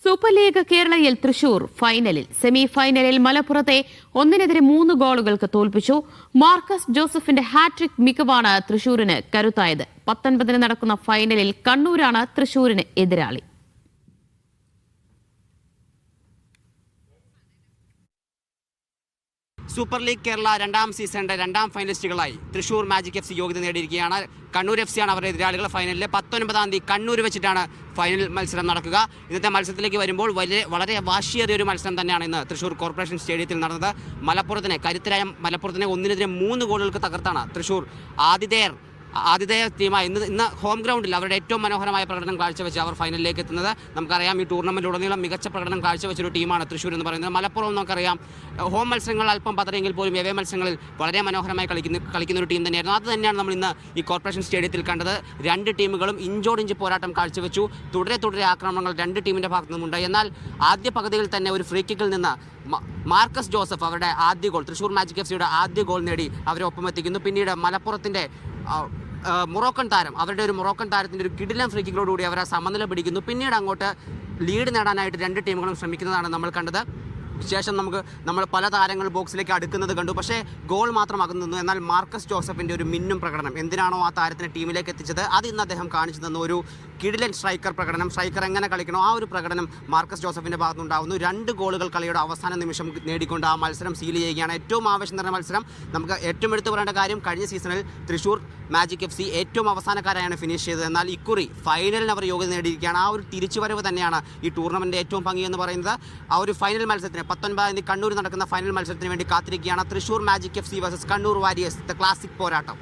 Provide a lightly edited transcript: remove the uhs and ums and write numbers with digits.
Super league കേരളയിൽ തൃശൂർ ഫൈനലിൽ. Semi ഫൈനലിൽ മലപ്പുറത്തെ 1-3 ഗോളുകൾക്ക് തോൽപ്പിച്ചു. മാർക്കസ് ജോസഫിന്റെ ഹാട്രിക് മികവാണ് തൃശൂരിന് കരുത്തായത്. 19-ന് നടക്കുന്ന ഫൈനലിൽ കണ്ണൂരാണ് തൃശൂരിന് എതിരാളി. സൂപ്പർ ലീഗ് കേരള രണ്ടാം സീസണിന്റെ രണ്ടാം ഫൈനലിസ്റ്റുകളായി തൃശൂർ മാജിക് FC യോഗ്യത നേടിയിരിക്കുകയാണ്. കണ്ണൂർ FC ആണ് അവരുടെ എതിരാളികൾ. ഫൈനലിൽ 19-ാം തീയതി കണ്ണൂർ വെച്ചിട്ടാണ് ഫൈനൽ മത്സരം നടക്കുക. ഇന്നത്തെ മത്സരത്തിലേക്ക് വരുമ്പോൾ വളരെ വാശിയേറിയ ഒരു മത്സരം തന്നെയാണ് ഇന്ന് തൃശൂർ കോർപ്പറേഷൻ സ്റ്റേഡിയത്തിൽ നടന്നത്. കരുത്തരായ മലപ്പുറത്തിനെ 1-3 ഗോളുകൾക്ക് തകർത്താണ് തൃശൂർ ആതിഥേയ ടീമായി ഇന്ന് ഹോം ഗ്രൗണ്ടിൽ അവരുടെ ഏറ്റവും മനോഹരമായ പ്രകടനം കാഴ്ചവെച്ച് അവർ ഫൈനലിലേക്ക് എത്തുന്നത്. നമുക്കറിയാം, ഈ ടൂർണമെൻറ്റിലുടനീളം മികച്ച പ്രകടനം കാഴ്ചവെച്ചൊരു ടീമാണ് തൃശ്ശൂർ എന്ന് പറയുന്നത്. മലപ്പുറം നമുക്കറിയാം, ഹോം മത്സരങ്ങൾ അല്പം പതറിയെങ്കിൽ പോലും എവേ മത്സരങ്ങളിൽ വളരെ മനോഹരമായി കളിക്കുന്ന ഒരു ടീം തന്നെയായിരുന്നു. അത് തന്നെയാണ് നമ്മൾ ഇന്ന് ഈ കോർപ്പറേഷൻ സ്റ്റേഡിയത്തിൽ കണ്ടത്. രണ്ട് ടീമുകളും ഇഞ്ചോടിഞ്ച് പോരാട്ടം കാഴ്ചവെച്ചു. തുടരെ ആക്രമണങ്ങൾ രണ്ട് ടീമിൻ്റെ ഭാഗത്തു നിന്നുമുണ്ട്. എന്നാൽ ആദ്യ പകുതിയിൽ തന്നെ ഒരു ഫ്രീ കിക്കിൽ നിന്ന് മാർക്കസ് ജോസഫ് അവരുടെ ആദ്യ ഗോൾ, തൃശ്ശൂർ മാജിക് FCയുടെ ആദ്യ ഗോൾ നേടി അവരെ ഒപ്പമെത്തിക്കുന്നു. പിന്നീട് മലപ്പുറത്തിൻ്റെ മൊറോക്കൻ താരം, അവരുടെ ഒരു മൊറോക്കൻ താരത്തിൻ്റെ ഒരു കിടിലൻ ഫ്രീ കിക്കിലോടുകൂടി അവരെ സമനില പിടിക്കുന്നു. പിന്നീട് അങ്ങോട്ട് ലീഡ് നേടാനായിട്ട് രണ്ട് ടീമുകളും ശ്രമിക്കുന്നതാണ് നമ്മൾ കണ്ടത്. ശേഷം നമ്മൾ പല താരങ്ങൾ ബോക്സിലേക്ക് അടുക്കുന്നത് കണ്ടു. പക്ഷേ ഗോൾ മാത്രം അകന്നു. എന്നാൽ മാർക്കസ് ജോസഫിൻ്റെ ഒരു മിന്നും പ്രകടനം, എന്തിനാണോ ആ താരത്തിനെ ടീമിലേക്ക് എത്തിച്ചത്, അത് ഇന്ന് അദ്ദേഹം കാണിച്ചു തന്ന ഒരു കിടിലൻ സ്ട്രൈക്കർ പ്രകടനം. സ്ട്രൈക്കർ എങ്ങനെ കളിക്കണോ ആ ഒരു പ്രകടനം മാർക്കസ് ജോസഫിൻ്റെ ഭാഗത്തുനിന്നുണ്ടാകുന്നു. 2 ഗോളുകൾ കളിയുടെ അവസാന നിമിഷം നേടിക്കൊണ്ട് ആ മത്സരം സീൽ ചെയ്യുകയാണ്. ഏറ്റവും ആവേശം നിറഞ്ഞ മത്സരം. നമുക്ക് ഏറ്റവും എടുത്തു പറയേണ്ട കാര്യം, കഴിഞ്ഞ സീസണിൽ തൃശ്ശൂർ മാജിക് FC ഏറ്റവും അവസാനക്കാരായാണ് ഫിനിഷ് ചെയ്തത്. എന്നാൽ ഇക്കുറി ഫൈനലിന് അവർ യോഗ്യത നേടിയിരിക്കുകയാണ്. ആ ഒരു തിരിച്ചുവരവ് തന്നെയാണ് ഈ ടൂർണമെൻറ്റ് ഏറ്റവും ഭംഗി എന്ന് പറയുന്നത്. ആ ഒരു ഫൈനൽ മത്സരത്തിന് 19-ാം തീയതി കണ്ണൂർ നടക്കുന്ന ഫൈനൽ മത്സരത്തിന് വേണ്ടി കാത്തിരിക്കുകയാണ് Thrissur magic FC versus Kannur warriors, the classic പോരാട്ടം.